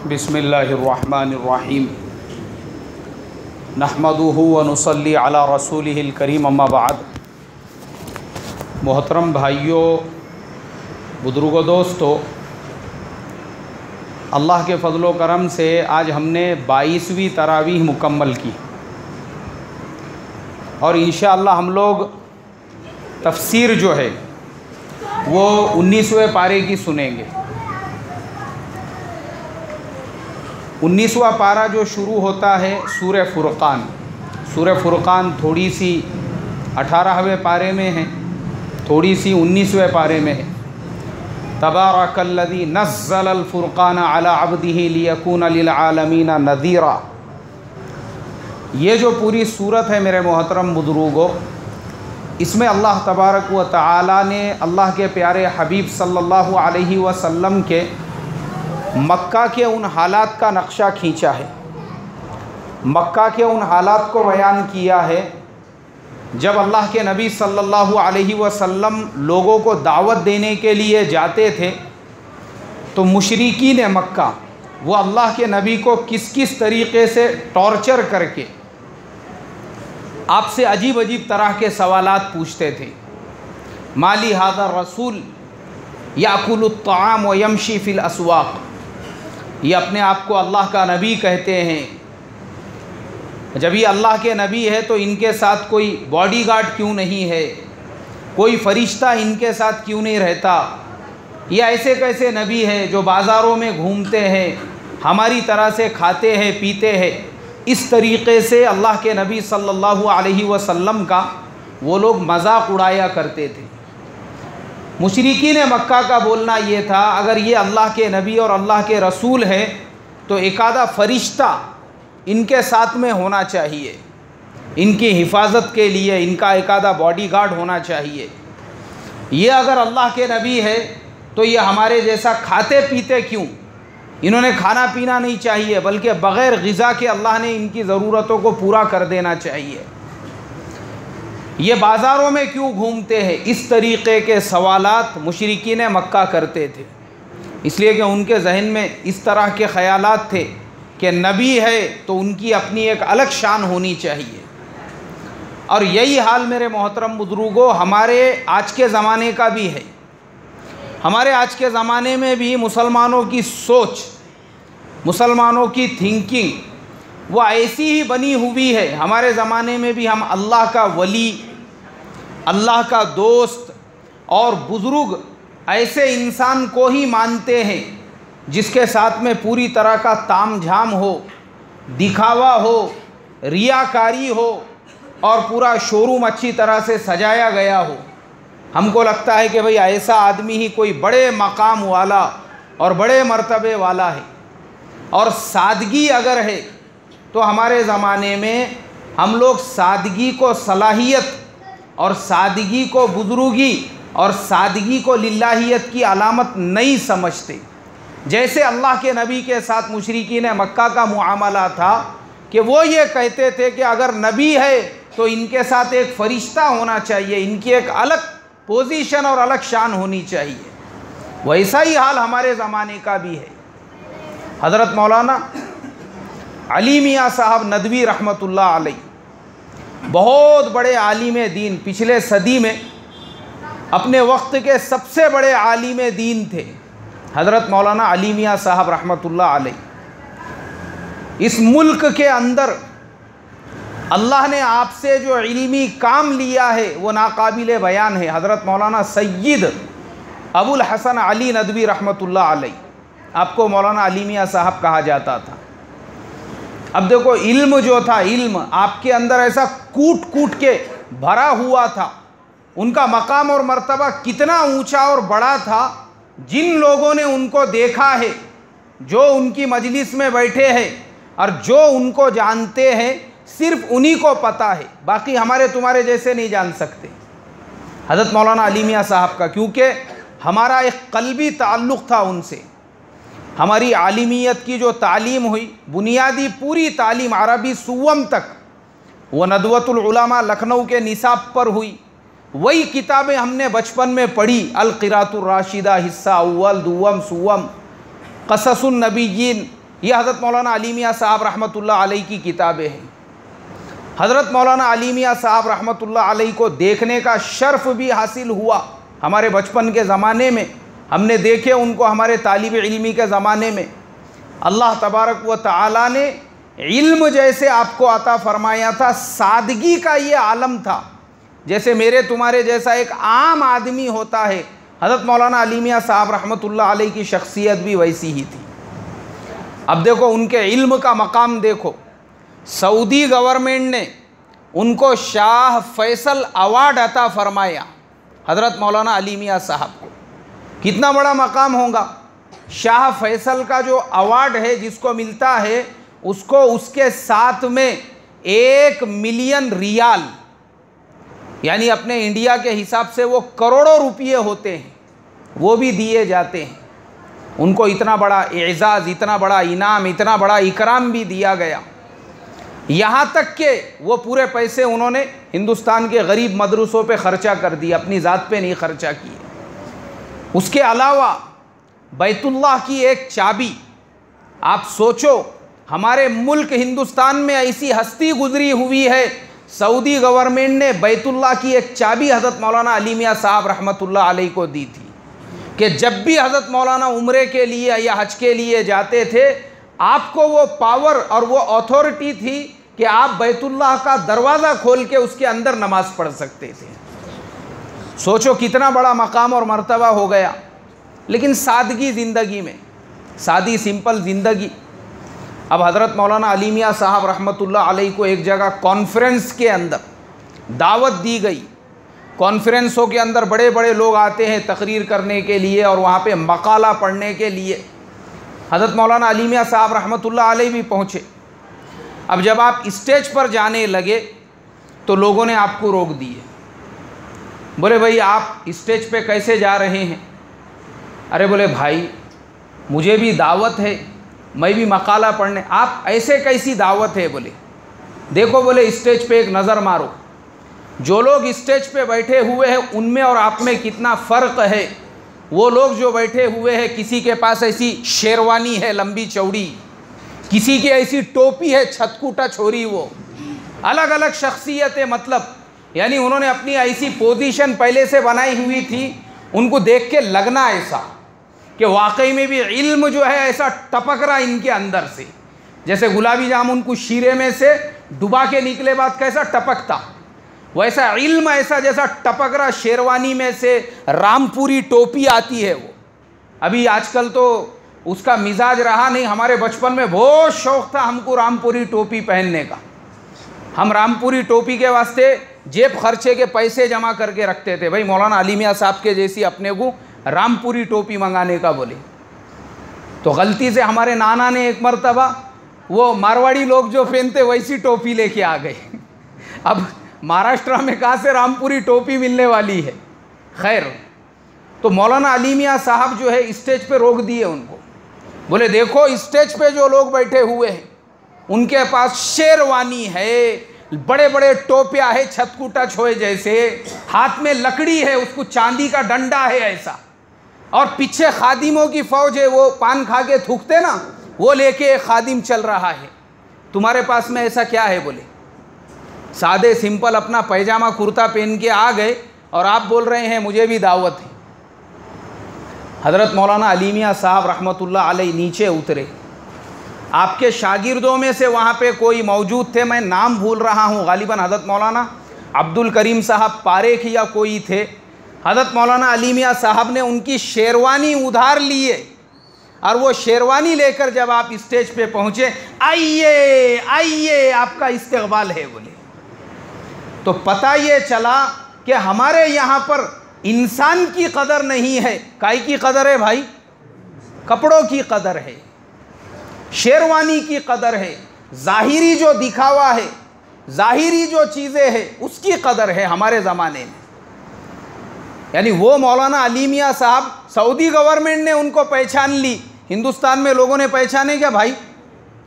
बिस्मिल्लाहिर्रहमानिर्रहीम नहमदुहु व नुसल्ली अला रसूलिहिल करीम अम्मा बाद। मोहतरम भाइयों, बुजुर्गों, दोस्तों, अल्लाह के फ़ज़ल व करम से आज हमने 22वीं तरावीह मुकम्मल की और इंशाअल्लाह हम लोग तफसीर जो है वो 19वें पारे की सुनेंगे। 19वां पारा जो शुरू होता है सूरह फुरक़ान। सूरह फुरक़ान थोड़ी सी 18वें पारे में है, थोड़ी सी 19वें पारे में है। तबारकल्लज़ी नज़्ज़लल फ़ुरक़ान अला अब्दिही लियकून लिल आलमीना नज़ीरा। ये जो पूरी सूरत है मेरे मोहतरम बुज़ुर्गों, इसमें अल्लाह तबारक व तआला ने अल्लाह के प्यारे हबीब सल्लल्लाहु अलैहि वसल्लम के मक्का के उन हालात का नक्शा खींचा है, मक्का के उन हालात को बयान किया है जब अल्लाह के नबी सल्लल्लाहु अलैहि वसल्लम लोगों को दावत देने के लिए जाते थे तो मुशरिकीन मक्का वो अल्लाह के नबी को किस किस तरीक़े से टॉर्चर करके आपसे अजीब अजीब तरह के सवालात पूछते थे। माली हाज़ा रसूल याकुलुत तआम व यमशी फ़िल अस्वाक़। ये अपने आप को अल्लाह का नबी कहते हैं। जब ये अल्लाह के नबी है तो इनके साथ कोई बॉडीगार्ड क्यों नहीं है, कोई फ़रिश्ता इनके साथ क्यों नहीं रहता? ये ऐसे कैसे नबी है जो बाज़ारों में घूमते हैं, हमारी तरह से खाते हैं पीते हैं? इस तरीक़े से अल्लाह के नबी सल्लल्लाहु अलैहि वसल्लम का वो लोग मजाक उड़ाया करते थे। मुशरिकीन मक्का का बोलना ये था, अगर ये अल्लाह के नबी और अल्लाह के रसूल है तो एक आधा फ़रिश्ता इनके साथ में होना चाहिए, इनकी हिफाजत के लिए इनका एक आधा बॉडीगार्ड होना चाहिए। ये अगर अल्लाह के नबी है तो ये हमारे जैसा खाते पीते क्यों? इन्होंने खाना पीना नहीं चाहिए, बल्कि बग़ैर ग़िज़ा के अल्लाह ने इनकी ज़रूरतों को पूरा कर देना चाहिए। ये बाज़ारों में क्यों घूमते हैं? इस तरीक़े के सवालात मुशरिकीन मक्का करते थे, इसलिए कि उनके जहन में इस तरह के ख़यालात थे कि नबी है तो उनकी अपनी एक अलग शान होनी चाहिए। और यही हाल मेरे मोहतरम बुज़ुर्गों हमारे आज के ज़माने का भी है। हमारे आज के ज़माने में भी मुसलमानों की सोच, मुसलमानों की थिंकिंग वो ऐसी ही बनी हुई है। हमारे ज़माने में भी हम अल्लाह का वली, अल्लाह का दोस्त और बुज़ुर्ग ऐसे इंसान को ही मानते हैं जिसके साथ में पूरी तरह का ताम झाम हो, दिखावा हो, रियाकारी हो और पूरा शोरूम अच्छी तरह से सजाया गया हो। हमको लगता है कि भाई ऐसा आदमी ही कोई बड़े मकाम वाला और बड़े मर्तबे वाला है। और सादगी अगर है तो हमारे ज़माने में हम लोग सादगी को सलाहियत और सादगी को बुज़ुर्गी और सादगी को लिल्लाहियत की अलामत नहीं समझते। जैसे अल्लाह के नबी के साथ मुशरिकीन मक्का का मुआमला था कि वो ये कहते थे कि अगर नबी है तो इनके साथ एक फ़रिश्ता होना चाहिए, इनकी एक अलग पोजीशन और अलग शान होनी चाहिए। वैसा ही हाल हमारे ज़माने का भी है। हज़रत मौलाना अली मियाँ साहब नदवी रहमतुल्लाह अलैह बहुत बड़े आलिम दीन, पिछले सदी में अपने वक्त के सबसे बड़े आलिम दीन थे हज़रत मौलाना अली मियाँ साहब रहमतुल्लाह अलैह। इस मुल्क के अंदर अल्लाह ने आपसे जो इल्मी काम लिया है वो नाकाबिले बयान है। हज़रत मौलाना सैयद अबुल हसन अली नदवी रहमतुल्लाह अलैह, आपको मौलाना अली मियाँ साहब कहा जाता था। अब देखो, इल्म जो था, इल्म आपके अंदर ऐसा कूट कूट के भरा हुआ था। उनका मकाम और मर्तबा कितना ऊंचा और बड़ा था, जिन लोगों ने उनको देखा है, जो उनकी मजलिस में बैठे हैं और जो उनको जानते हैं, सिर्फ उन्हीं को पता है, बाकी हमारे तुम्हारे जैसे नहीं जान सकते हज़रत मौलाना अली मियाँ साहब का, क्योंकि हमारा एक क़ल्बी ताल्लुक़ था उनसे। हमारी आलिमियत की जो तालीम हुई, बुनियादी पूरी तालीम अरबी सुवम तक, वो नदवतुल उलमा लखनऊ के निसाब पर हुई। वही किताबें हमने बचपन में पढ़ी, अल क़िरातुर राशिदा हिस्सा अव्वल दुवम सुवम, क़ससुन नबीयीन, ये हज़रत मौलाना अली मियाँ साहब रहमतुल्लाह अलैह की किताबें हैं। हज़रत मौलाना अली मियाँ साहब रहमतुल्लाह अलैह को देखने का शर्फ़ भी हासिल हुआ। हमारे बचपन के ज़माने में हमने देखे उनको, हमारे तालिब इल्मी के ज़माने में। अल्लाह तबारक व तआला ने इल्म जैसे आपको अता फरमाया था, सादगी का ये आलम था। जैसे मेरे तुम्हारे जैसा एक आम आदमी होता है, हज़रत मौलाना अली मियाँ साहब रहमतुल्लाह अलैह की शख्सियत भी वैसी ही थी। अब देखो उनके इल्म का मकाम देखो, सऊदी गवर्नमेंट ने उनको शाह फैसल अवार्ड अता फरमाया हज़रत मौलाना अली मियाँ साहब को। कितना बड़ा मकाम होगा। शाह फैसल का जो अवार्ड है जिसको मिलता है, उसको उसके साथ में 1 मिलियन रियाल, यानी अपने इंडिया के हिसाब से वो करोड़ों रुपये होते हैं, वो भी दिए जाते हैं। उनको इतना बड़ा एजाज़, इतना बड़ा इनाम, इतना बड़ा इकराम भी दिया गया। यहाँ तक कि वो पूरे पैसे उन्होंने हिंदुस्तान के गरीब मदरसों पे ख़र्चा कर दिए, अपनी ज़ात पे नहीं ख़र्चा किए। उसके अलावा बैतुल्लाह की एक चाबी, आप सोचो हमारे मुल्क हिंदुस्तान में ऐसी हस्ती गुजरी हुई है, सऊदी गवर्नमेंट ने बैतुल्लाह की एक चाबी हज़रत मौलाना अली मियाँ साहब रहमतुल्लाह अलैह को दी थी कि जब भी हज़रत मौलाना उम्रे के लिए या हज के लिए जाते थे, आपको वो पावर और वो अथॉरिटी थी कि आप बैतुल्लाह का दरवाज़ा खोल के उसके अंदर नमाज़ पढ़ सकते थे। सोचो कितना बड़ा मकाम और मर्तबा हो गया। लेकिन सादगी ज़िंदगी में, सादी सिंपल ज़िंदगी। अब हज़रत मौलाना अली मियाँ साहब रहमतुल्लाह अलैह को एक जगह कॉन्फ्रेंस के अंदर दावत दी गई। कॉन्फ्रेंसों के अंदर बड़े बड़े लोग आते हैं तकरीर करने के लिए और वहाँ पे मकाला पढ़ने के लिए। हज़रत मौलाना अली मियाँ साहब रहमतुल्लाह अलैह भी पहुँचे। अब जब आप स्टेज पर जाने लगे तो लोगों ने आपको रोक दिए। बोले भाई आप स्टेज पे कैसे जा रहे हैं? अरे बोले भाई मुझे भी दावत है, मैं भी मकाला पढ़ने। आप ऐसे कैसी दावत है? बोले देखो, बोले स्टेज पे एक नज़र मारो, जो लोग स्टेज पे बैठे हुए हैं उनमें और आप में कितना फ़र्क है। वो लोग जो बैठे हुए हैं, किसी के पास ऐसी शेरवानी है लंबी चौड़ी, किसी की ऐसी टोपी है छतकूटा छोरी, वो अलग अलग शख्सियतें, मतलब यानी उन्होंने अपनी ऐसी पोजीशन पहले से बनाई हुई थी, उनको देख के लगना ऐसा कि वाकई में भी इल्म जो है ऐसा टपक रहा इनके अंदर से, जैसे गुलाबी जामुन को शीरे में से डुबा के निकले बाद कैसा टपकता, वैसा इल्म ऐसा जैसा टपक रहा शेरवानी में से, रामपुरी टोपी आती है वो। अभी आजकल तो उसका मिजाज रहा नहीं, हमारे बचपन में बहुत शौक़ था हमको रामपुरी टोपी पहनने का। हम रामपुरी टोपी के वास्ते जेब खर्चे के पैसे जमा करके रखते थे, भाई मौलाना अली मियाँ साहब के जैसी अपने को रामपुरी टोपी मंगाने का बोले। तो गलती से हमारे नाना ने एक मर्तबा वो मारवाड़ी लोग जो पहनते वैसी टोपी लेके आ गए। अब महाराष्ट्र में कहाँ से रामपुरी टोपी मिलने वाली है। खैर, तो मौलाना अली मियाँ साहब जो है स्टेज पे रोक दिए उनको। बोले देखो स्टेज पे जो लोग बैठे हुए हैं उनके पास शेरवानी है, बड़े बड़े टोपिया है छतकूटा छोए जैसे, हाथ में लकड़ी है, उसको चांदी का डंडा है ऐसा, और पीछे खादिमों की फौज है, वो पान खा के थूकते ना, वो लेके एक खादिम चल रहा है। तुम्हारे पास में ऐसा क्या है? बोले सादे सिंपल अपना पैजामा कुर्ता पहन के आ गए और आप बोल रहे हैं मुझे भी दावत है। हज़रत मौलाना अली मियाँ साहब रहमतुल्लाह अलैह नीचे उतरे। आपके शागिर्दों में से वहाँ पे कोई मौजूद थे, मैं नाम भूल रहा हूँ, गालिबन हज़रत मौलाना अब्दुल करीम साहब पारेख या कोई थे। हज़रत मौलाना अली मियाँ साहब ने उनकी शेरवानी उधार लिए और वो शेरवानी लेकर जब आप स्टेज पे पहुँचे, आइए आइए आपका इस्तकबाल है बोले। तो पता ये चला कि हमारे यहाँ पर इंसान की कदर नहीं है। काय की कदर है भाई? कपड़ों की कदर है, शेरवानी की कदर है, ज़ाहिरी जो दिखावा है, ज़ाहिरी जो चीज़ें हैं उसकी कदर है हमारे ज़माने में। यानी वो मौलाना अली मियाँ साहब, सऊदी गवर्नमेंट ने उनको पहचान ली, हिंदुस्तान में लोगों ने पहचाने क्या भाई?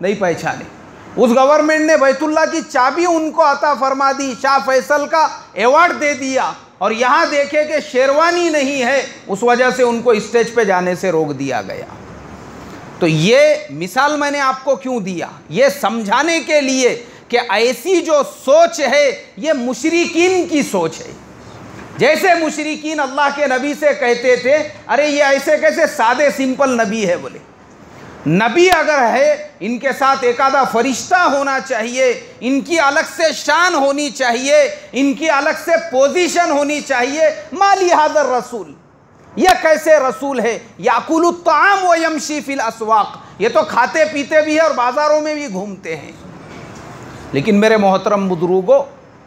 नहीं पहचाने। उस गवर्नमेंट ने बैतुल्लाह की चाबी उनको अता फरमा दी, शाह फैसल का एवार्ड दे दिया, और यहाँ देखे कि शेरवानी नहीं है, उस वजह से उनको स्टेज पे जाने से रोक दिया गया। तो ये मिसाल मैंने आपको क्यों दिया, ये समझाने के लिए कि ऐसी जो सोच है ये मुशरिकीन की सोच है। जैसे मुशरिकीन अल्लाह के नबी से कहते थे, अरे ये ऐसे कैसे सादे सिंपल नबी है, बोले नबी अगर है इनके साथ एक आधा फरिश्ता होना चाहिए, इनकी अलग से शान होनी चाहिए, इनकी अलग से पोजीशन होनी चाहिए। माली हादर रसूल, यह कैसे रसूल है, याकुलु ताम व यमशी फिल अस्वाक, ये तो खाते पीते भी है और बाज़ारों में भी घूमते हैं। लेकिन मेरे मोहतरम बुजुर्गों,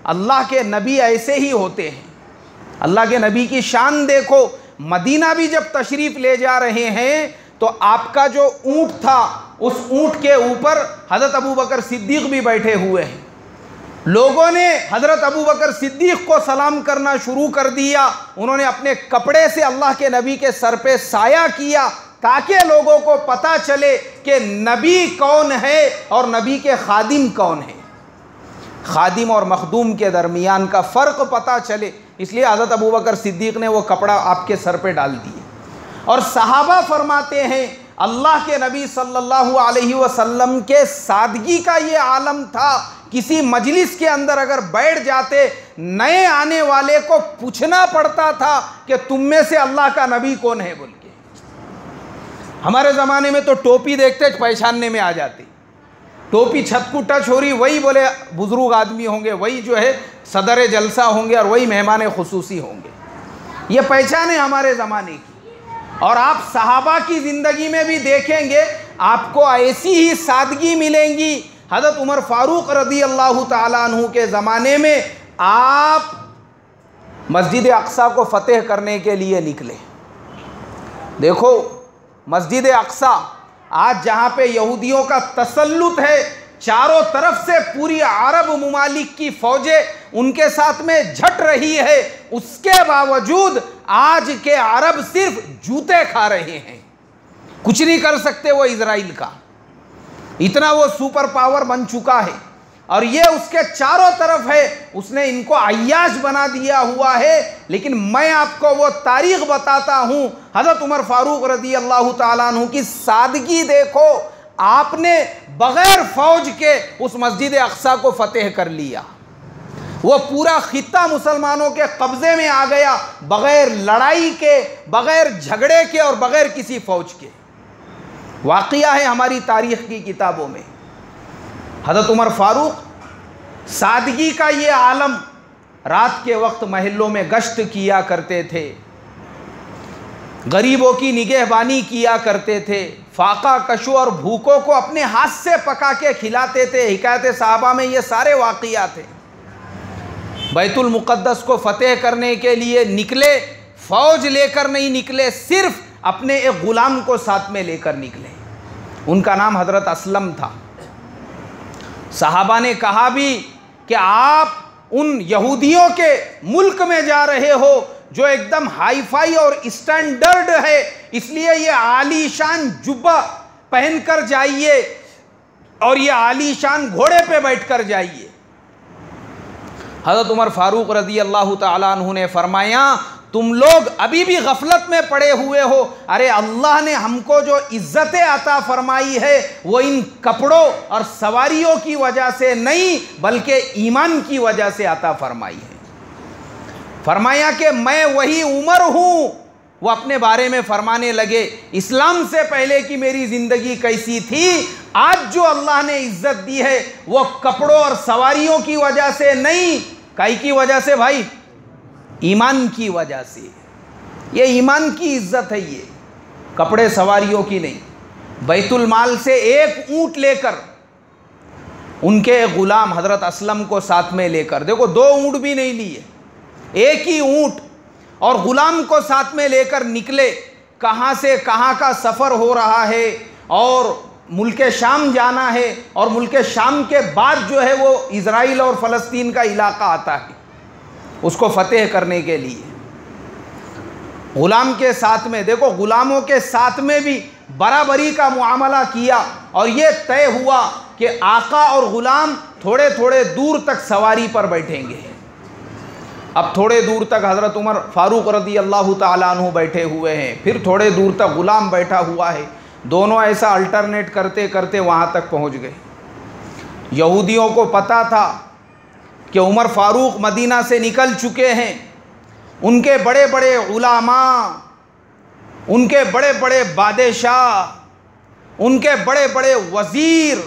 अल्लाह के नबी ऐसे ही होते हैं। अल्लाह के नबी की शान देखो, मदीना भी जब तशरीफ़ ले जा रहे हैं तो आपका जो ऊँट था उस ऊँट के ऊपर हज़रत अबू बकर सिद्दीक़ भी बैठे हुए हैं। लोगों ने हज़रत अबू बकर सिद्दीक़ को सलाम करना शुरू कर दिया। उन्होंने अपने कपड़े से अल्लाह के नबी के सर पे साया किया ताकि लोगों को पता चले कि नबी कौन है और नबी के खादिम कौन है। खादिम और मखदूम के दरमियान का फ़र्क पता चले, इसलिए हज़रत अबू बकर सिद्दीक़ ने वो कपड़ा आपके सर पे डाल दिए। और सहाबा फरमाते हैं अल्लाह के नबी सल्लल्लाहु अलैहि वसल्लम के सादगी का ये आलम था, किसी मजलिस के अंदर अगर बैठ जाते नए आने वाले को पूछना पड़ता था कि तुम में से अल्लाह का नबी कौन है बोल के। हमारे ज़माने में तो टोपी देखते पहचानने में आ जाती, टोपी छत को टच हो रही, वही बोले बुजुर्ग आदमी होंगे, वही जो है सदर जलसा होंगे और वही मेहमान खुसूसी होंगे। ये पहचान है हमारे ज़माने की। और आप सहाबा की ज़िंदगी में भी देखेंगे आपको ऐसी ही सादगी मिलेंगी। हज़रत उमर फ़ारूक रज़ी अल्लाह ताला अन्हु के ज़माने में आप मस्जिद अक़सा को फ़तेह करने के लिए निकले। देखो मस्जिद अक़सा आज जहाँ पे यहूदियों का तसल्लुत है, चारों तरफ से पूरी अरब मुमालिक की फ़ौजें उनके साथ में झट रही है, उसके बावजूद आज के अरब सिर्फ जूते खा रहे हैं, कुछ नहीं कर सकते वो इजराइल का, इतना वो सुपर पावर बन चुका है। और ये उसके चारों तरफ है, उसने इनको अय्याश बना दिया हुआ है। लेकिन मैं आपको वो तारीख़ बताता हूँ, हज़रत उमर फ़ारूक रज़ी अल्लाह ताला अन्हु की सादगी देखो, आपने बग़ैर फ़ौज के उस मस्जिद अक़सा को फ़तेह कर लिया। वो पूरा खित्ता मुसलमानों के कब्ज़े में आ गया, बग़ैर लड़ाई के, बग़ैर झगड़े के और बग़ैर किसी फ़ौज के। वाक़िया है हमारी तारीख़ की किताबों में। हज़रत उमर फ़ारूक सादगी का ये आलम, रात के वक्त महलों में गश्त किया करते थे, गरीबों की निगहबानी किया करते थे, फाका कशो और भूखों को अपने हाथ से पका के खिलाते थे। हिकायत सहाबा में ये सारे वाक़िया थे। बैतुल मुक़द्दस को फ़तेह करने के लिए निकले, फ़ौज लेकर नहीं निकले, सिर्फ़ अपने एक ग़ुलाम को साथ में लेकर निकले। उनका नाम हज़रत असलम था। सहाबा ने कहा भी कि आप उन यहूदियों के मुल्क में जा रहे हो जो एकदम हाई फाई और स्टैंडर्ड है, इसलिए ये आलीशान जुब्बा पहन कर जाइए और ये आलीशान घोड़े पे बैठ कर जाइए। हज़रत उमर फ़ारूक रज़ी अल्लाह ताला अन्हु ने फरमाया, तुम लोग अभी भी गफलत में पड़े हुए हो। अरे अल्लाह ने हमको जो इज़्ज़तें अता फरमाई है वो इन कपड़ों और सवारियों की वजह से नहीं, बल्कि ईमान की वजह से अता फरमाई है। फरमाया कि मैं वही उमर हूँ। वो अपने बारे में फरमाने लगे, इस्लाम से पहले की मेरी ज़िंदगी कैसी थी, आज जो अल्लाह ने इज़्ज़त दी है वो कपड़ों और सवारियों की वजह से नहीं, काई की वजह से भाई, ईमान की वजह से। ये ईमान की इज़्ज़त है, ये कपड़े सवारियों की नहीं। बैतुल माल से एक ऊँट लेकर उनके ग़ुलाम हज़रत असलम को साथ में लेकर, देखो 2 ऊँट भी नहीं लिए, एक ही ऊँट और ग़ुलाम को साथ में लेकर निकले। कहाँ से कहाँ का सफ़र हो रहा है और मुल्क शाम जाना है, और मुल्क शाम के बाद जो है वो इज़राइल और फ़लस्तीन का इलाका आता है, उसको फ़तेह करने के लिए। ग़ुलाम के साथ में, देखो ग़ुलामों के साथ में भी बराबरी का मुआमला किया और ये तय हुआ कि आका और ग़ुलाम थोड़े थोड़े दूर तक सवारी पर बैठेंगे। अब थोड़े दूर तक हज़रत उमर फ़ारूक रज़ी अल्लाह ताला अन्हु बैठे हुए हैं, फिर थोड़े दूर तक ग़ुलाम बैठा हुआ है। दोनों ऐसा अल्टरनेट करते करते वहाँ तक पहुँच गए। यहूदियों को पता था कि उमर फ़ारूक मदीना से निकल चुके हैं, उनके बड़े बड़े उलामा, उनके बड़े बड़े बादशाह, उनके बड़े बड़े वज़ीर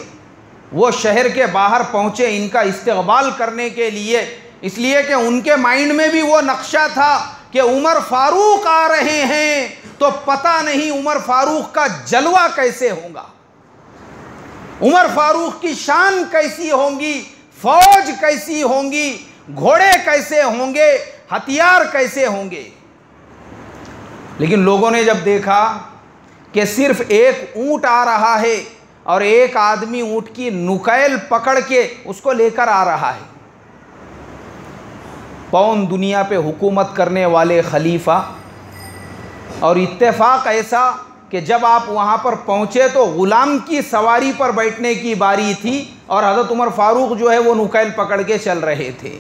वो शहर के बाहर पहुँचे इनका इस्तकबाल करने के लिए, इसलिए कि उनके माइंड में भी वो नक्शा था कि उमर फ़ारूक आ रहे हैं, तो पता नहीं उमर फ़ारूक का जलवा कैसे होगा, उमर फ़ारूक की शान कैसी होंगी, फौज कैसी होंगी, घोड़े कैसे होंगे, हथियार कैसे होंगे। लेकिन लोगों ने जब देखा कि सिर्फ एक ऊंट आ रहा है और एक आदमी ऊंट की नुकैल पकड़ के उसको लेकर आ रहा है, कौन दुनिया पे हुकूमत करने वाले खलीफा, और इत्तेफाक ऐसा कि जब आप वहाँ पर पहुँचे तो ग़ुलाम की सवारी पर बैठने की बारी थी और हज़रत उमर फ़ारूक जो है वो नुकैल पकड़ के चल रहे थे।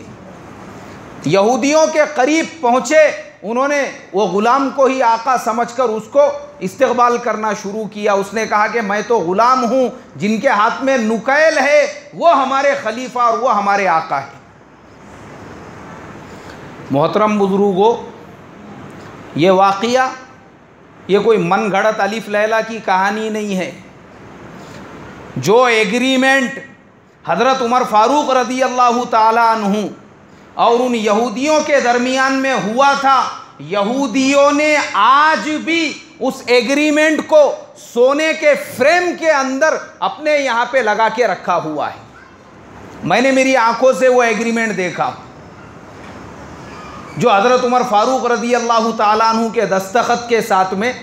यहूदियों के करीब पहुँचे, उन्होंने वो ग़ुलाम को ही आका समझकर उसको इस्तकबाल करना शुरू किया। उसने कहा कि मैं तो ग़ुलाम हूँ, जिनके हाथ में नुकैल है वो हमारे खलीफा और वो हमारे आका है। मोहतरम बुज़ुर्गों, ये वाक़या ये कोई मन गढ़ंत अलिफ लैला की कहानी नहीं है। जो एग्रीमेंट हज़रत उमर फ़ारूक रज़ी अल्लाह ताला अन्हु और उन यहूदियों के दरमियान में हुआ था, यहूदियों ने आज भी उस एग्रीमेंट को सोने के फ्रेम के अंदर अपने यहाँ पे लगा के रखा हुआ है। मैंने मेरी आंखों से वो एग्रीमेंट देखा जो हज़रत उमर फ़ारूक रज़ी अल्लाह ताला अन्हु के दस्तखत के साथ में,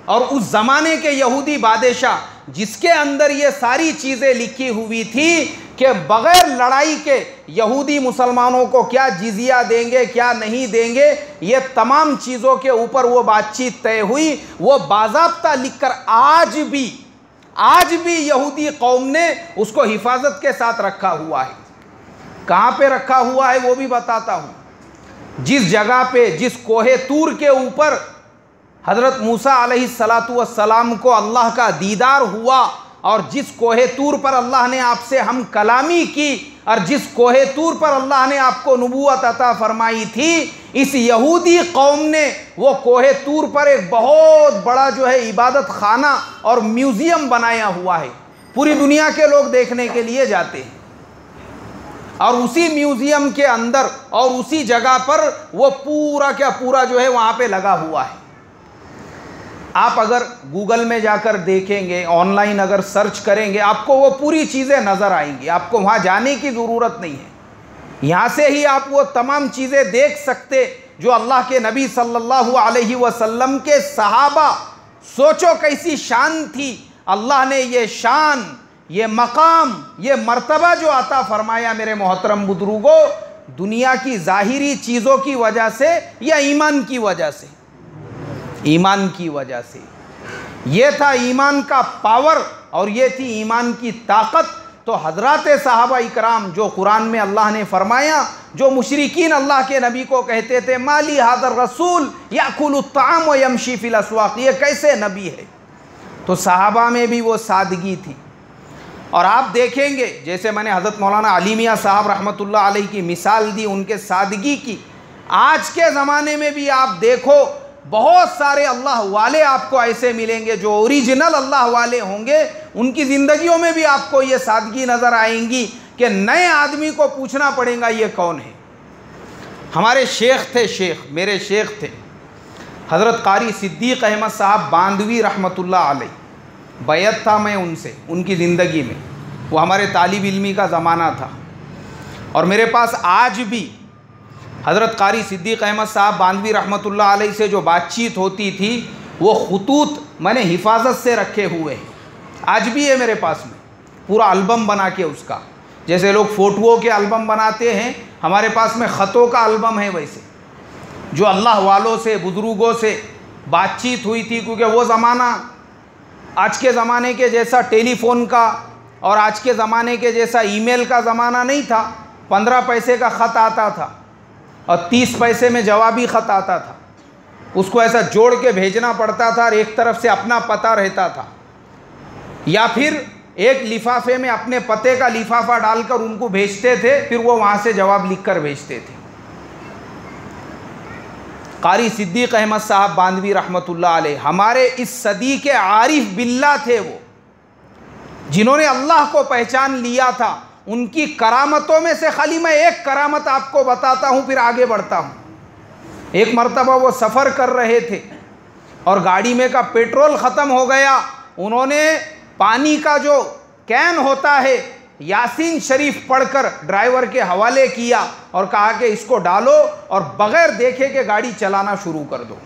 और उस ज़माने के यहूदी बादशाह जिसके अंदर ये सारी चीज़ें लिखी हुई थी कि बग़ैर लड़ाई के यहूदी मुसलमानों को क्या जिजिया देंगे क्या नहीं देंगे, ये तमाम चीज़ों के ऊपर वो बातचीत तय हुई। वो बाज़ाब्ता लिखकर आज भी यहूदी कौम ने उसको हिफाजत के साथ रखा हुआ है। कहाँ पे रखा हुआ है वो भी बताता हूँ। जिस जगह पे, जिस कोहे तूर के ऊपर हज़रत मूसा अलैहिस्सलातु वस्सलाम को अल्लाह का दीदार हुआ, और जिस कोहे तूर पर अल्लाह ने आपसे हम कलामी की, और जिस कोहे तूर पर अल्लाह ने आपको नबूवत अता फरमाई थी, इस यहूदी कौम ने वो कोहे तूर पर एक बहुत बड़ा जो है इबादत खाना और म्यूज़ियम बनाया हुआ है। पूरी दुनिया के लोग देखने के लिए जाते हैं, और उसी म्यूज़ियम के अंदर और उसी जगह पर वो पूरा क्या पूरा जो है वहाँ पे लगा हुआ है। आप अगर गूगल में जाकर देखेंगे, ऑनलाइन अगर सर्च करेंगे, आपको वो पूरी चीज़ें नज़र आएंगी। आपको वहाँ जाने की ज़रूरत नहीं है, यहाँ से ही आप वो तमाम चीज़ें देख सकते जो अल्लाह के नबी सल्लल्लाहु अलैहि वसल्लम के सहाबा, सोचो कैसी शान थी। अल्लाह ने ये शान, ये मकाम, ये मर्तबा जो अता फरमाया मेरे मोहतरम बुजुर्गों, दुनिया की ज़ाहिरी चीज़ों की वजह से या ईमान की वजह से, ईमान की वजह से। ये था ईमान का पावर और ये थी ईमान की ताकत। तो हज़रात सहाबा इकराम जो कुरान में अल्लाह ने फरमाया, जो मुशरिकीन अल्लाह के नबी को कहते थे माली हादर रसूल याकुलु ताम व यमशी फिल अस्वाक़, ये कैसे नबी है, तो सहाबा में भी वो सादगी थी। और आप देखेंगे जैसे मैंने हज़रत मौलाना अली मियाँ साहब रहमतुल्लाह अलैह की मिसाल दी उनके सादगी की, आज के ज़माने में भी आप देखो बहुत सारे अल्लाह वाले आपको ऐसे मिलेंगे जो ओरिजिनल अल्लाह वाले होंगे, उनकी ज़िंदगियों में भी आपको ये सादगी नज़र आएंगी कि नए आदमी को पूछना पड़ेगा ये कौन है। हमारे शेख थे, मेरे शेख थे हज़रत कारी सिद्दीक़ अहमद साहब बांदवी रहमतुल्लाह अलैह, बैत था मैं उनसे उनकी ज़िंदगी में, वो हमारे तालिब इल्मी का ज़माना था। और मेरे पास आज भी हज़रत कारी सिद्दीक़ अहमद साहब बांदवी रहमतुल्लाह अलैह से जो बातचीत होती थी वो ख़ुतूत मैंने हिफाजत से रखे हुए हैं, आज भी है मेरे पास में, पूरा एल्बम बना के उसका, जैसे लोग फ़ोटोओं के एल्बम बनाते हैं, हमारे पास में ख़तों का एल्बम है, वैसे जो अल्लाह वालों से बुज़ुर्गों से बातचीत हुई थी। क्योंकि वो ज़माना आज के ज़माने के जैसा टेलीफ़ोन का और आज के ज़माने के जैसा ईमेल का ज़माना नहीं था। 15 पैसे का ख़त आता था और 30 पैसे में जवाबी ख़त आता था, उसको ऐसा जोड़ के भेजना पड़ता था और एक तरफ से अपना पता रहता था। या फिर एक लिफाफे में अपने पते का लिफाफा डालकर उनको भेजते थे, फिर वो वहाँ से जवाब लिखकर भेजते थे। कारी सिद्दीक अहमद साहब बांधवी रहमतुल्लाह अलैह हमारे इस सदी के आरिफ बिल्ला थे, वो जिन्होंने अल्लाह को पहचान लिया था। उनकी करामतों में से खाली मैं एक करामत आपको बताता हूँ, फिर आगे बढ़ता हूँ। एक मर्तबा वो सफ़र कर रहे थे और गाड़ी में का पेट्रोल ख़त्म हो गया। उन्होंने पानी का जो कैन होता है यासीन शरीफ पढ़कर ड्राइवर के हवाले किया और कहा कि इसको डालो और बग़ैर देखे के गाड़ी चलाना शुरू कर दो।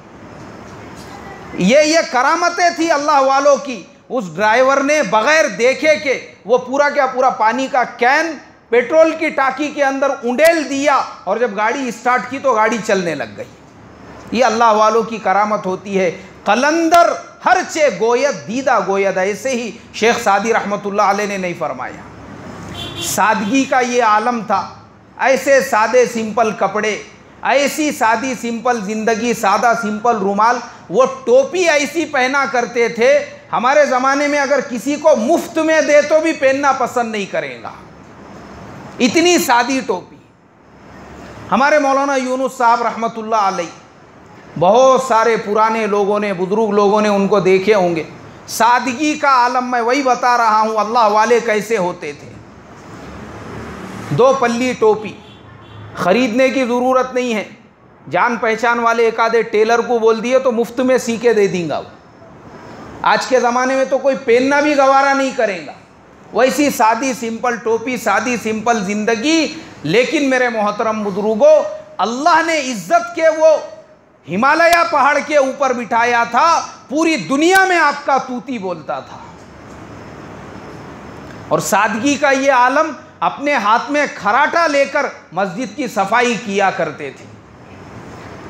ये करामतें थी अल्लाह वालों की। उस ड्राइवर ने बग़ैर देखे के वो पूरा क्या पूरा पानी का कैन पेट्रोल की टाकी के अंदर उंडेल दिया और जब गाड़ी स्टार्ट की तो गाड़ी चलने लग गई। ये अल्लाह वालों की करामत होती है। कलंदर हर चे गोयद दीदा गोयद, ऐसे ही शेख सादी रहमतुल्लाह अलैह ने नहीं फरमाया। सादगी का ये आलम था। ऐसे सादे सिंपल कपड़े, ऐसी सादी सिंपल ज़िंदगी, सादा सिंपल रुमाल, वो टोपी ऐसी पहना करते थे। हमारे ज़माने में अगर किसी को मुफ्त में दे तो भी पहनना पसंद नहीं करेगा, इतनी सादी टोपी। हमारे मौलाना यूनुस साहब रहमतुल्लाह अलैह, बहुत सारे पुराने लोगों ने, बुजुर्ग लोगों ने उनको देखे होंगे। सादगी का आलम मैं वही बता रहा हूँ, अल्लाह वाले कैसे होते थे। 2 पल्ली टोपी, ख़रीदने की ज़रूरत नहीं है। जान पहचान वाले एक आधे टेलर को बोल दिए तो मुफ्त में सी के दे देंगे वो। आज के ज़माने में तो कोई पहनना भी गवारा नहीं करेगा। वैसी सादी सिंपल टोपी, सादी सिंपल ज़िंदगी। लेकिन मेरे मोहतरम बुजुर्गों, अल्लाह ने इज्जत के वो हिमालय पहाड़ के ऊपर बिठाया था, पूरी दुनिया में आपका तूती बोलता था। और सादगी का ये आलम, अपने हाथ में खराटा लेकर मस्जिद की सफाई किया करते थे।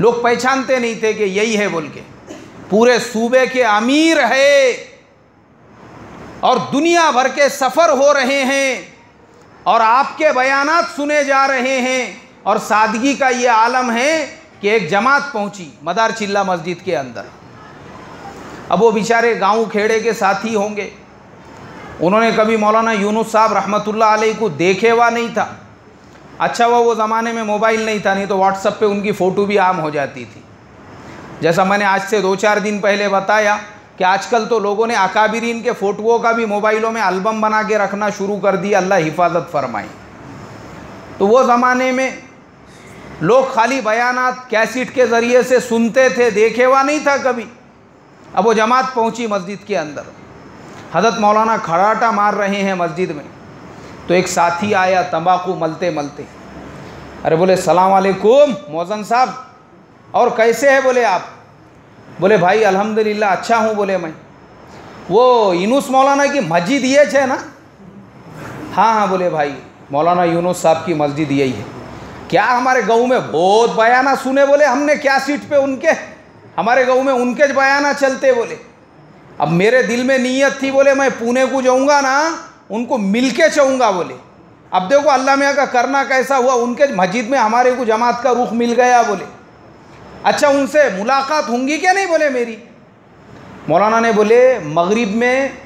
लोग पहचानते नहीं थे कि यही है बोल के। पूरे सूबे के अमीर है और दुनिया भर के सफ़र हो रहे हैं और आपके बयानात सुने जा रहे हैं। और सादगी का ये आलम है कि एक जमात पहुंची मदार चिल्ला मस्जिद के अंदर। अब वो बेचारे गांव खेड़े के साथी होंगे, उन्होंने कभी मौलाना यूनुस साहब रहमतुल्लाह अलैह को देखे हुआ नहीं था। अच्छा वो ज़माने में मोबाइल नहीं था, नहीं तो व्हाट्सएप पे उनकी फ़ोटो भी आम हो जाती थी। जैसा मैंने आज से 2-4 दिन पहले बताया कि आजकल तो लोगों ने अकाबिरीन के फ़ोटोओं का भी मोबाइलों में एल्बम बना के रखना शुरू कर दिया, अल्लाह हिफाजत फरमाए। तो वो ज़माने में लोग खाली बयानात कैसेट के ज़रिए से सुनते थे, देखे हुआ नहीं था कभी। अब वो जमात पहुंची मस्जिद के अंदर, हज़रत मौलाना खड़ाटा मार रहे हैं मस्जिद में, तो एक साथी आया तंबाकू मलते मलते। अरे बोले सलाम वालेकुम मौज़न साहब, और कैसे है बोले आप? बोले भाई अल्हम्दुलिल्लाह अच्छा हूँ बोले मैं। वो यूनुस मौलाना की मस्जिद ये है ना? हाँ हाँ बोले भाई मौलाना यूनुस साहब की मस्जिद यही है। क्या हमारे गाँव में बहुत बयाना सुने बोले हमने, क्या सीट पे उनके, हमारे गाँव में उनके बयाना चलते बोले। अब मेरे दिल में नीयत थी बोले मैं पुणे को जाऊँगा ना, उनको मिल के चाहूँगा बोले। अब देखो अल्लाह मियाँ का करना कैसा हुआ, उनके मस्जिद में हमारे को जमात का रुख मिल गया बोले। अच्छा उनसे मुलाकात होंगी क्या? नहीं बोले मेरी। मौलाना ने बोले मगरिब में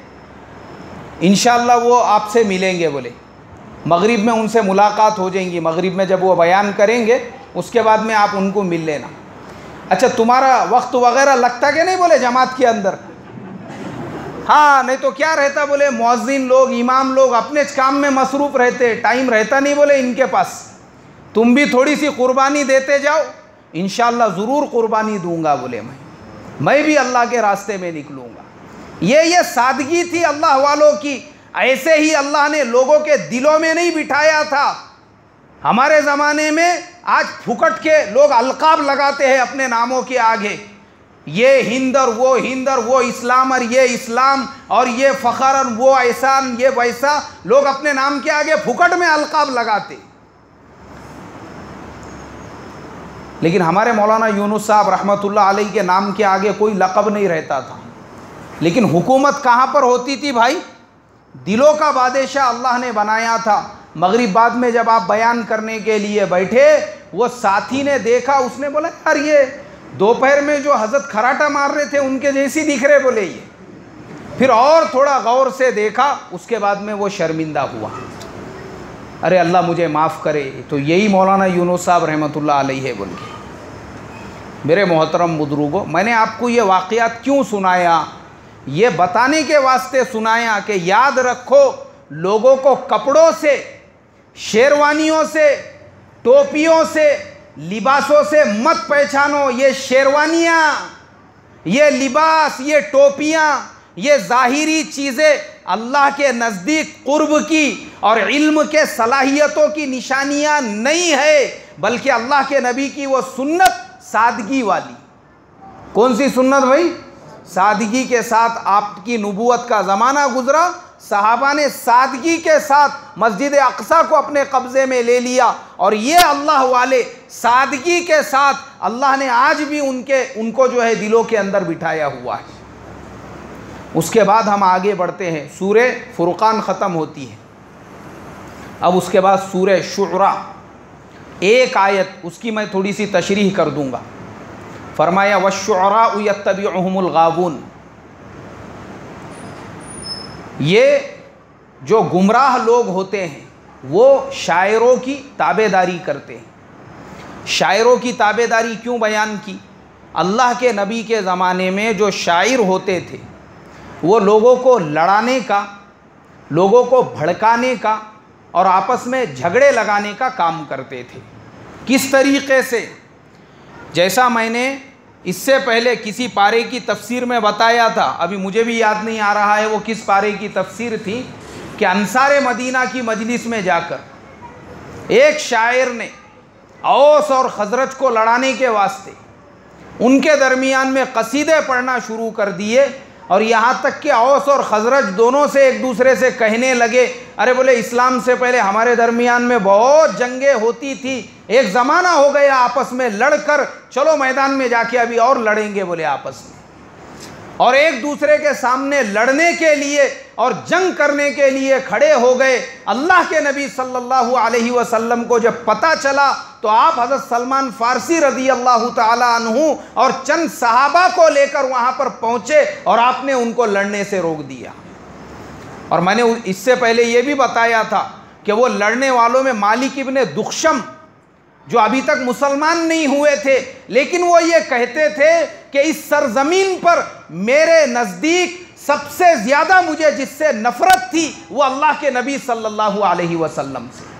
इंशाअल्लाह वो आपसे मिलेंगे बोले, मगरिब में उनसे मुलाकात हो जाएंगी। मगरिब में जब वो बयान करेंगे उसके बाद में आप उनको मिल लेना। अच्छा तुम्हारा वक्त वगैरह लगता क्या? नहीं बोले जमात के अंदर। हाँ नहीं तो क्या रहता बोले, मुअज्जिन लोग, इमाम लोग अपने काम में मसरूफ़ रहते, टाइम रहता नहीं बोले इनके पास। तुम भी थोड़ी सी कुर्बानी देते जाओ, इंशाअल्लाह ज़रूर कुर्बानी दूंगा बोले मैं भी अल्लाह के रास्ते में निकलूँगा। ये सादगी थी अल्लाह वालों की। ऐसे ही अल्लाह ने लोगों के दिलों में नहीं बिठाया था। हमारे ज़माने में आज फुकट के लोग अलकाब लगाते हैं अपने नामों के आगे, ये हिंद और वो इस्लाम और ये इस्लाम और ये फ़ख्र और वो एहसान ये वैसा, लोग अपने नाम के आगे फुकट में अलकाब लगाते। लेकिन हमारे मौलाना यूनुस साहब रहमतुल्लाह अलैह के नाम के आगे कोई लक़ब नहीं रहता था। लेकिन हुकूमत कहाँ पर होती थी भाई? दिलों का बादशाह अल्लाह ने बनाया था। मगरिब बाद में जब आप बयान करने के लिए बैठे, वो साथी ने देखा, उसने बोला यार ये दोपहर में जो हज़रत खराटा मार रहे थे उनके जैसी दिख रहे बोले ये। फिर और थोड़ा गौर से देखा, उसके बाद में वो शर्मिंदा हुआ, अरे अल्लाह मुझे माफ़ करे, तो यही मौलाना यूनुस साहब रहमतुल्लाह अलैहि है बोल के। मेरे मोहतरम बुजुर्गों, मैंने आपको ये वाक़यात क्यों सुनाया? ये बताने के वास्ते सुनाया कि याद रखो, लोगों को कपड़ों से, शेरवानियों से, टोपियों से, लिबासों से मत पहचानो। ये शेरवानियाँ, ये लिबास, ये टोपियाँ, ये ज़ाहिरी चीज़ें अल्लाह के नज़दीक कुर्ब की और इल्म के सलाहियतों की निशानियाँ नहीं है, बल्कि अल्लाह के नबी की वो सुन्नत सादगी वाली। कौन सी सुन्नत भाई? सादगी के साथ आपकी नबूवत का ज़माना गुजरा, सहाबा ने सादगी के साथ मस्जिद अक़सा को अपने कब्ज़े में ले लिया, और ये अल्लाह वाले सादगी के साथ अल्लाह ने आज भी उनको जो है दिलों के अंदर बिठाया हुआ है। उसके बाद हम आगे बढ़ते हैं, सूरे फुरक़ान ख़त्म होती है। अब उसके बाद सूरे शुअरा, एक आयत उसकी मैं थोड़ी सी तशरीह कर दूंगा। फरमाया वश्शुअराउ यत्तबिउहुमुल गावून, ये जो गुमराह लोग होते हैं वो शायरों की ताबेदारी करते हैं। शायरों की ताबेदारी क्यों बयान की? अल्लाह के नबी के ज़माने में जो शायर होते थे वो लोगों को लड़ाने का, लोगों को भड़काने का और आपस में झगड़े लगाने का काम करते थे। किस तरीक़े से? जैसा मैंने इससे पहले किसी पारे की तफसीर में बताया था, अभी मुझे भी याद नहीं आ रहा है वो किस पारे की तफसीर थी, कि अंसारे मदीना की मजलिस में जाकर एक शायर ने औस और खजरज को लड़ाने के वास्ते उनके दरमियान में कसीदे पढ़ना शुरू कर दिए, और यहाँ तक कि औस और खजरज दोनों से एक दूसरे से कहने लगे, अरे बोले इस्लाम से पहले हमारे दरमियान में बहुत जंगें होती थी, एक ज़माना हो गया आपस में लड़कर, चलो मैदान में जाके अभी और लड़ेंगे बोले आपस में। और एक दूसरे के सामने लड़ने के लिए और जंग करने के लिए खड़े हो गए। अल्लाह के नबी सल्लल्लाहु अलैहि वसल्लम को जब पता चला तो आप हज़रत सलमान फ़ारसी रज़ी अल्लाह ताला अन्हु और चंद सहाबा को लेकर वहाँ पर पहुँचे और आपने उनको लड़ने से रोक दिया। और मैंने इससे पहले ये भी बताया था कि वो लड़ने वालों में मालिक इब्ने दुख्शम, जो अभी तक मुसलमान नहीं हुए थे, लेकिन वो ये कहते थे कि इस सरजमीन पर मेरे नज़दीक सबसे ज़्यादा मुझे जिससे नफ़रत थी वो अल्लाह के नबी सल्लल्लाहु अलैहि वसल्लम से।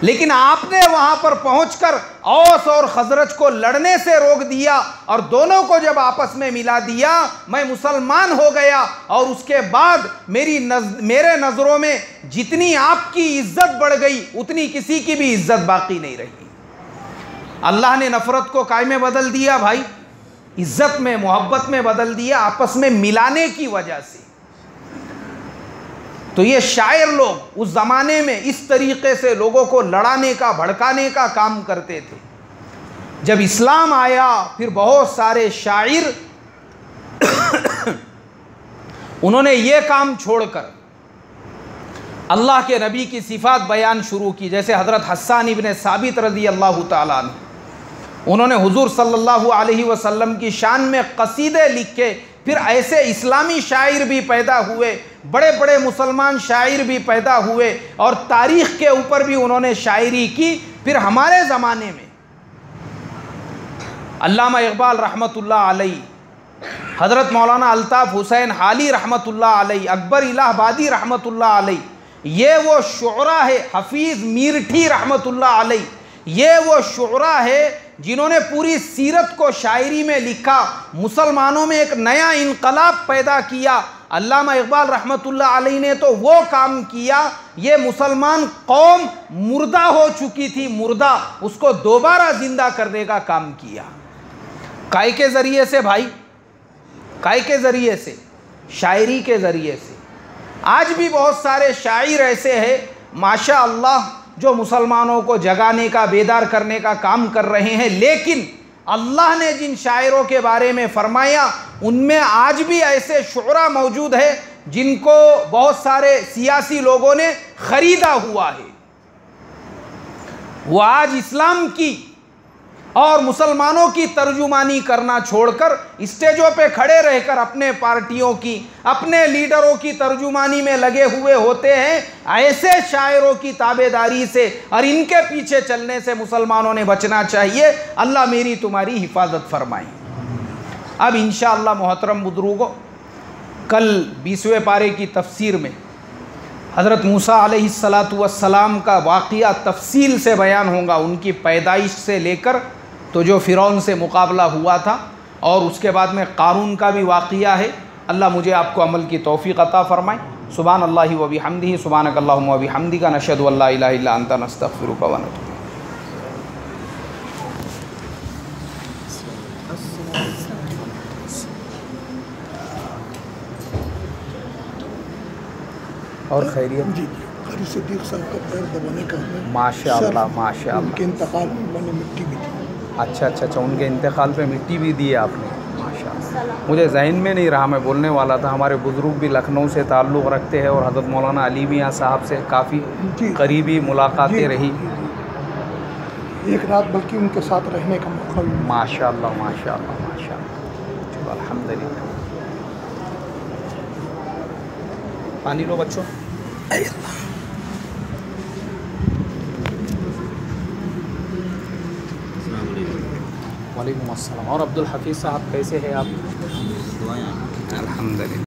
लेकिन आपने वहाँ पर पहुँचकर औस और खजरज को लड़ने से रोक दिया, और दोनों को जब आपस में मिला दिया, मैं मुसलमान हो गया, और उसके बाद मेरे नज़रों में जितनी आपकी इज़्ज़त बढ़ गई उतनी किसी की भी इज़्ज़त बाकी नहीं रही। अल्लाह ने नफ़रत को काय में बदल दिया भाई, इज़्ज़त में, मोहब्बत में बदल दिया, आपस में मिलाने की वजह से। तो ये शायर लोग उस ज़माने में इस तरीक़े से लोगों को लड़ाने का, भड़काने का काम करते थे। जब इस्लाम आया फिर बहुत सारे शायर उन्होंने ये काम छोड़कर अल्लाह के नबी की सिफ़ात बयान शुरू की। जैसे हज़रत हस्सान इब्ने साबित रज़ी अल्लाह ताला अन्हु, उन्होंने हुज़ूर सल्लल्लाहु अलैहि वसल्लम की शान में कसीदे लिखे। फिर ऐसे इस्लामी शायर भी पैदा हुए, बड़े बड़े मुसलमान शायर भी पैदा हुए, और तारीख़ के ऊपर भी उन्होंने शायरी की। फिर हमारे ज़माने में अल्लामा इक़बाल रहमतुल्लाह अलैहि, हज़रत मौलाना अल्ताफ़ हुसैन हाली रहमतुल्लाह अलैहि, अकबर इलाहाबादी रहमतुल्लाह अलैहि, ये वो शुअरा है। हफ़ीज़ मीरठी रहमतुल्लाह अलैहि, ये वो शुअरा है जिन्होंने पूरी सीरत को शायरी में लिखा, मुसलमानों में एक नया इनकलाब पैदा किया। अल्लामा इक़बाल रहमतुल्लाह अलैहि ने तो वो काम किया, ये मुसलमान कौम मुर्दा हो चुकी थी, मुर्दा, उसको दोबारा ज़िंदा करने का काम किया। काय के ज़रिए से भाई? काय के ज़रिए से? शायरी के ज़रिए से। आज भी बहुत सारे शायर ऐसे हैं माशा अल्लाह जो मुसलमानों को जगाने का, बेदार करने का काम कर रहे हैं, लेकिन अल्लाह ने जिन शायरों के बारे में फरमाया उनमें आज भी ऐसे शुअरा मौजूद है जिनको बहुत सारे सियासी लोगों ने ख़रीदा हुआ है। वो आज इस्लाम की और मुसलमानों की तर्जुमानी करना छोड़कर स्टेजों पे खड़े रहकर अपने पार्टियों की, अपने लीडरों की तर्जुमानी में लगे हुए होते हैं। ऐसे शायरों की ताबेदारी से और इनके पीछे चलने से मुसलमानों ने बचना चाहिए। अल्लाह मेरी तुम्हारी हिफाजत फरमाए। अब इंशाअल्लाह मोहतरम बुजुर्गों, कल 20वें पारे की तफसीर में हज़रत मूसा अलैहिस्सलातु वस्सलाम का वाक़िया तफसील से बयान होगा, उनकी पैदाइश से लेकर तो जो फ़िरौन से मुकाबला हुआ था, और उसके बाद में क़ारून का भी वाक़िया है। अल्लाह मुझे आपको अमल की तौफ़ीक़ अता फ़रमाए। सुभान अल्लाहि व बिहम्दिही, सुभानक अल्लाहुम्मा व बिहम्दिका, नशहदु अल्ला इलाहा इल्ला अंता, नस्तग़फिरुका व नतूबु। और खैरियत जी, क़ारी सिद्दीक़ साहब का पैर दबाने का हमें माशाअल्लाह माशाअल्लाह। उनके इंतकाल में मैंने मिट्टी भी दी। अच्छा, उनके इंतकाल पे मिट्टी भी दी है आपने, माशाअल्लाह। मुझे जहन में नहीं रहा, मैं बोलने वाला था। हमारे बुज़ुर्ग भी लखनऊ से ताल्लुक़ रखते हैं और हज़रत मौलाना अली मियाँ साहब से काफ़ी करीबी मुलाकातें रही। एक रात बल्कि उनके साथ रहने का मौका भी। माशाअल्लाह माशाअल्लाह माशाअल्लाह, चलो अल्हम्दुलिल्लाह। पानी लो बच्चों। वालेकुम अस्सलाम। और अब्दुल हफीज़ साहब कैसे हैं आप? अल्हम्दुलिल्लाह।